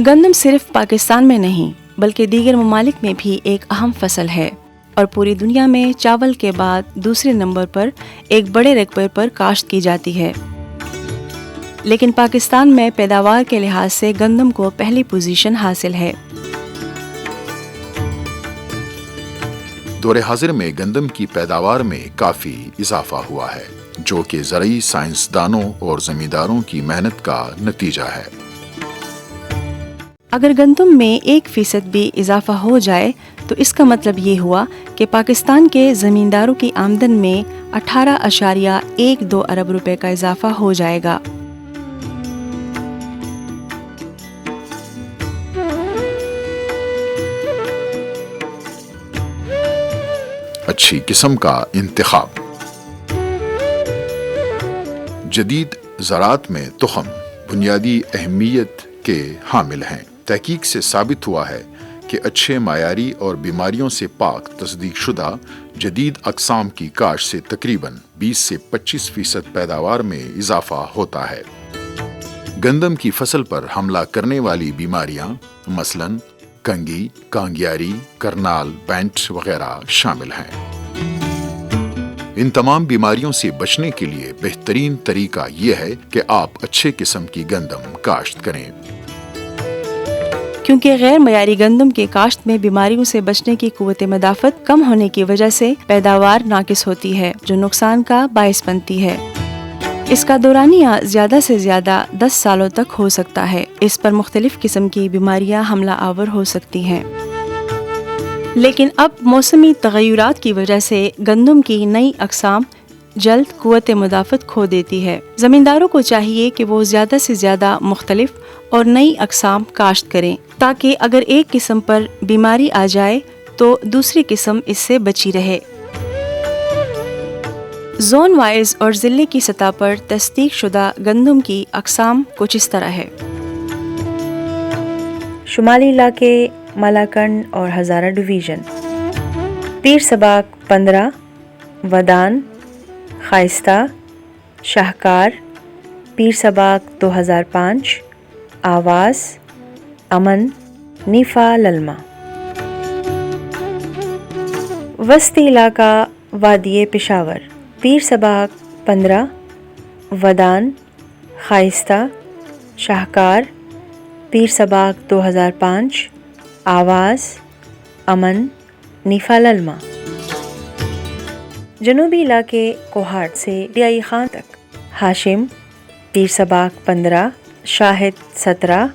گندم صرف پاکستان میں نہیں بلکہ دیگر ممالک میں بھی ایک اہم فصل ہے اور پوری دنیا میں چاول کے بعد دوسرے نمبر پر ایک بڑے رقبے پر کاشت کی جاتی ہے، لیکن پاکستان میں پیداوار کے لحاظ سے گندم کو پہلی پوزیشن حاصل ہے۔ دور حاضر میں گندم کی پیداوار میں کافی اضافہ ہوا ہے، جو کہ زرعی سائنسدانوں اور زمینداروں کی محنت کا نتیجہ ہے۔ اگر گندم میں 1% بھی اضافہ ہو جائے تو اس کا مطلب یہ ہوا کہ پاکستان کے زمینداروں کی آمدن میں 18.12 ارب روپے کا اضافہ ہو جائے گا۔ اچھی قسم کا انتخاب۔ جدید زراعت میں تخم بنیادی اہمیت کے حامل ہیں۔ تحقیق سے ثابت ہوا ہے کہ اچھے معیاری اور بیماریوں سے پاک تصدیق شدہ جدید اقسام کی کاشت سے تقریباً 20 سے 25% پیداوار میں اضافہ ہوتا ہے۔ گندم کی فصل پر حملہ کرنے والی بیماریاں مثلاً کنگھی، کانگیاری، کرنال، بینٹ وغیرہ شامل ہیں۔ ان تمام بیماریوں سے بچنے کے لیے بہترین طریقہ یہ ہے کہ آپ اچھے قسم کی گندم کاشت کریں۔ کیونکہ غیر معیاری گندم کے کاشت میں بیماریوں سے بچنے کی قوت مدافعت کم ہونے کی وجہ سے پیداوار ناقص ہوتی ہے، جو نقصان کا باعث بنتی ہے۔ اس کا دورانیہ زیادہ سے زیادہ 10 سالوں تک ہو سکتا ہے۔ اس پر مختلف قسم کی بیماریاں حملہ آور ہو سکتی ہیں۔ لیکن اب موسمی تغیرات کی وجہ سے گندم کی نئی اقسام جلد قوت مدافعت کھو دیتی ہے۔ زمینداروں کو چاہیے کہ وہ زیادہ سے زیادہ مختلف اور نئی اقسام کاشت کریں تاکہ اگر ایک قسم پر بیماری آ جائے تو دوسری قسم اس سے بچی رہے۔ زون وائز اور ضلع کی سطح پر تصدیق شدہ گندم کی اقسام کچھ اس طرح ہے۔ شمالی علاقے مالاکنڈ اور ہزارہ ڈویژن، پیر سباق 15، ودان، خائستہ، شاہکار، پیر سباق 2005، آواز، امن، نیفا للما۔ وسطی علاقہ وادی پشاور، پیر سباق 15، ودان، خائستہ، شاہکار، پیر سباق 2005، آواز، امن، نیفا للما۔ جنوبی علاقے کوہاٹ سے ڈیائی خان تک، ہاشم، پیر سباق 15، شاہد 17،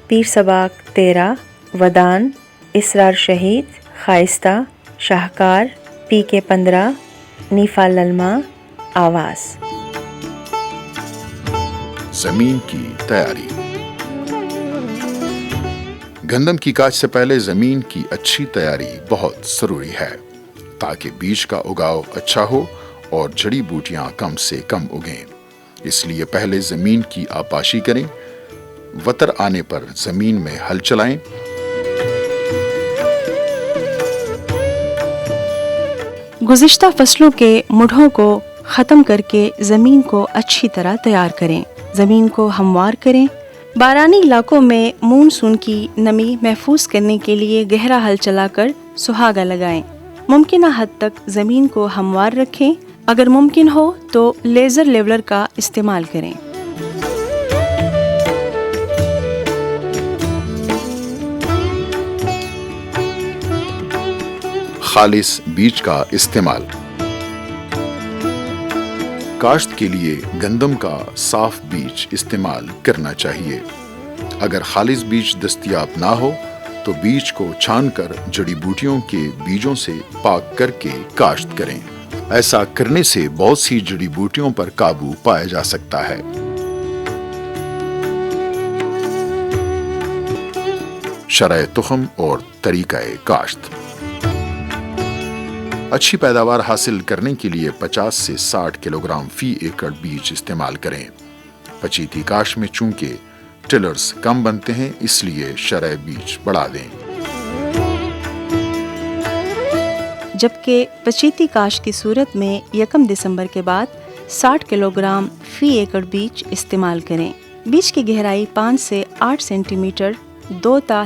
پیر سباق 13، ودان، اسرار شہید، خائستہ، شاہکار، پی کے 15، نیفا للما، آواز۔ زمین کی تیاری۔ گندم کی کاشت سے پہلے زمین کی اچھی تیاری بہت ضروری ہے تاکہ بیج کا اگاؤ اچھا ہو اور جڑی بوٹیاں کم سے کم اگیں۔ اس لیے پہلے زمین کی آبپاشی کریں۔ وتر آنے پر زمین میں ہل چلائیں۔ گزشتہ فصلوں کے مڈھوں کو ختم کر کے زمین کو اچھی طرح تیار کریں۔ زمین کو ہموار کریں۔ بارانی علاقوں میں مون سون کی نمی محفوظ کرنے کے لیے گہرا ہل چلا کر سہاگا لگائیں۔ ممکنہ حد تک زمین کو ہموار رکھیں۔ اگر ممکن ہو تو لیزر لیولر کا استعمال کریں۔ خالص بیج کا استعمال۔ کاشت کے لیے گندم کا صاف بیج استعمال کرنا چاہیے۔ اگر خالص بیج دستیاب نہ ہو تو بیج کو چھان کر جڑی بوٹیوں کے بیجوں سے پاک کر کے کاشت کریں۔ ایسا کرنے سے بہت سی جڑی بوٹیوں پر قابو پایا جا سکتا ہے۔ شرح تخم اور طریقہ کاشت۔ اچھی پیداوار حاصل کرنے کے لیے 50 سے 60 کلو گرام فی ایکڑ بیج استعمال کریں۔ پچیتی کاشت میں چونکہ ٹلرز کم بنتے ہیں اس لیے شرح بیج بڑھا دیں۔ جبکہ پچیتی کاشت کی صورت میں 1 دسمبر کے بعد 60 کلو گرام فی ایکڑ بیج استعمال کریں۔ بیج کی گہرائی 5 سے 8 سینٹی میٹر 2 تا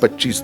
25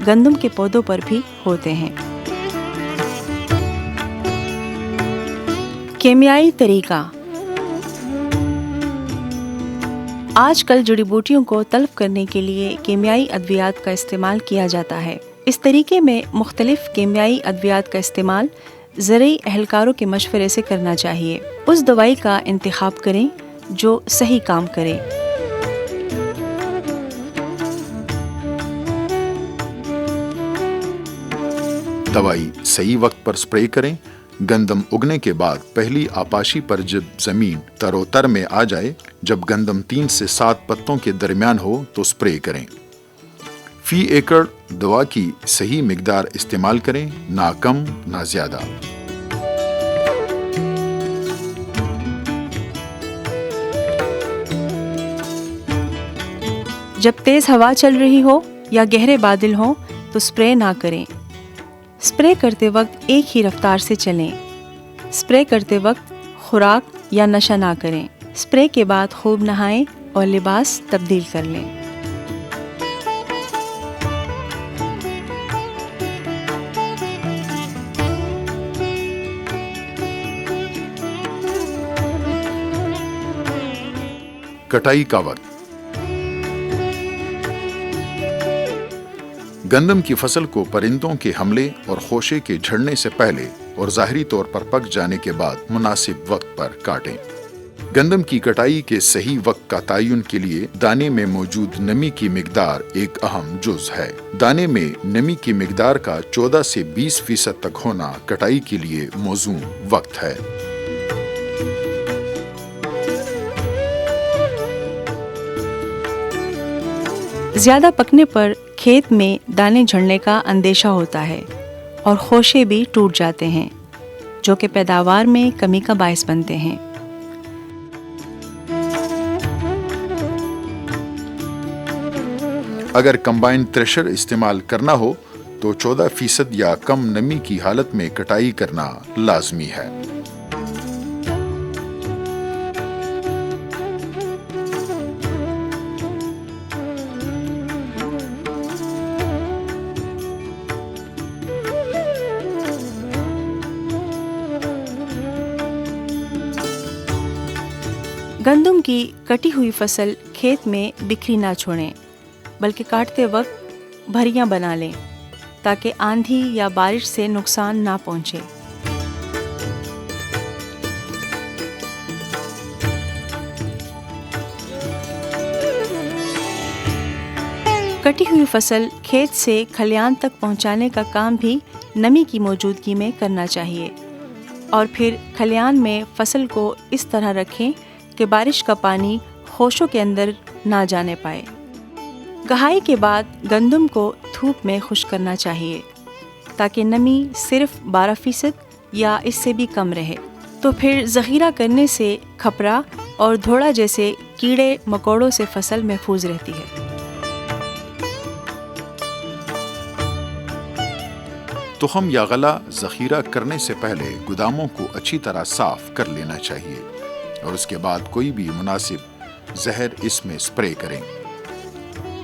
گندم کے پودوں پر بھی ہوتے ہیں۔ کیمیائی طریقہ۔ آج کل جڑی بوٹیوں کو تلف کرنے کے لیے کیمیائی ادویات کا استعمال کیا جاتا ہے۔ اس طریقے میں مختلف کیمیائی ادویات کا استعمال زرعی اہلکاروں کے مشورے سے کرنا چاہیے۔ اس دوائی کا انتخاب کریں جو صحیح کام کرے۔ دوائی صحیح وقت پر سپرے کریں۔ گندم اگنے کے بعد پہلی آپاشی پر جب زمین تر و تر میں آ جائے، جب گندم 3 سے 7 پتوں کے درمیان ہو تو سپرے کریں۔ فی ایکڑ دوا کی صحیح مقدار استعمال کریں، نہ کم نہ زیادہ۔ جب تیز ہوا چل رہی ہو یا گہرے بادل ہوں تو سپرے نہ کریں۔ سپرے کرتے وقت ایک ہی رفتار سے چلیں۔ سپرے کرتے وقت خوراک یا نشہ نہ کریں۔ سپرے کے بعد خوب نہائیں اور لباس تبدیل کر لیں۔ کٹائی کا وقت۔ گندم کی فصل کو پرندوں کے حملے اور خوشے کے جھڑنے سے پہلے اور ظاہری طور پر پک جانے کے بعد مناسب وقت پر کاٹیں۔ گندم کی کٹائی کے صحیح وقت کا تعین کے لیے دانے میں موجود نمی کی مقدار ایک اہم جز ہے۔ دانے میں نمی کی مقدار کا 14 سے 20% تک ہونا کٹائی کے لیے موزوں وقت ہے۔ زیادہ پکنے پر کھیت میں دانے جھڑنے کا اندیشہ ہوتا ہے اور خوشے بھی ٹوٹ جاتے ہیں، جو کہ پیداوار میں کمی کا باعث بنتے ہیں۔ اگر کمبائن تھریشر استعمال کرنا ہو تو 14% یا کم نمی کی حالت میں کٹائی کرنا لازمی ہے۔ گندم کی کٹی ہوئی فصل کھیت میں بکھری نہ چھوڑیں، بلکہ کاٹتے وقت بھریاں بنا لیں تاکہ آندھی یا بارش سے نقصان نہ پہنچے۔ کٹی ہوئی فصل کھیت سے کھلیان تک پہنچانے کا کام بھی نمی کی موجودگی میں کرنا چاہیے، اور پھر کھلیان میں فصل کو اس طرح رکھیں کہ بارش کا پانی خوشوں کے اندر نہ جانے پائے۔ گہائی کے بعد گندم کو دھوپ میں خشک کرنا چاہیے تاکہ نمی صرف 12% یا اس سے بھی کم رہے۔ تو پھر ذخیرہ کرنے سے کھپرا اور دھوڑا جیسے کیڑے مکوڑوں سے فصل محفوظ رہتی ہے۔ تخم یا غلہ ذخیرہ کرنے سے پہلے گوداموں کو اچھی طرح صاف کر لینا چاہیے اور اس کے بعد کوئی بھی مناسب زہر اس میں سپرے کریں۔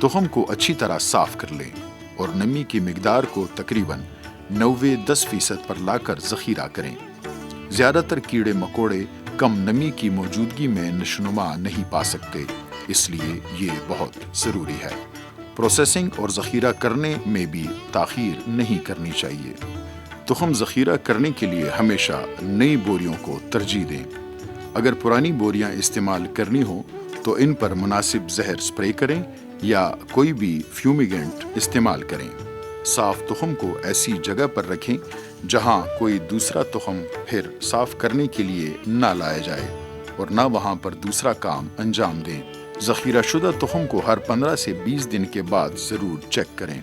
تخم کو اچھی طرح صاف کر لیں اور نمی کی مقدار کو تقریباً 90-10% پر لا کر ذخیرہ کریں۔ زیادہ تر کیڑے مکوڑے کم نمی کی موجودگی میں نشوونما نہیں پا سکتے، اس لیے یہ بہت ضروری ہے۔ پروسیسنگ اور ذخیرہ کرنے میں بھی تاخیر نہیں کرنی چاہیے۔ تخم ذخیرہ کرنے کے لیے ہمیشہ نئی بوریوں کو ترجیح دیں۔ اگر پرانی بوریاں استعمال کرنی ہو تو ان پر مناسب زہر سپرے کریں یا کوئی بھی فیومیگنٹ استعمال کریں۔ صاف تخم کو ایسی جگہ پر رکھیں جہاں کوئی دوسرا تخم پھر صاف کرنے کے لیے نہ لایا جائے اور نہ وہاں پر دوسرا کام انجام دیں۔ ذخیرہ شدہ تخم کو ہر 15 سے 20 دن کے بعد ضرور چیک کریں۔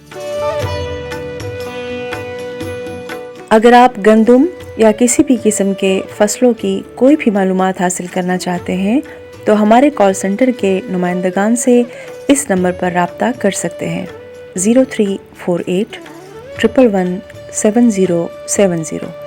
اگر آپ گندم یا کسی بھی قسم کے فصلوں کی کوئی بھی معلومات حاصل کرنا چاہتے ہیں تو ہمارے کال سینٹر کے نمائندگان سے اس نمبر پر رابطہ کر سکتے ہیں 0348 111 7070۔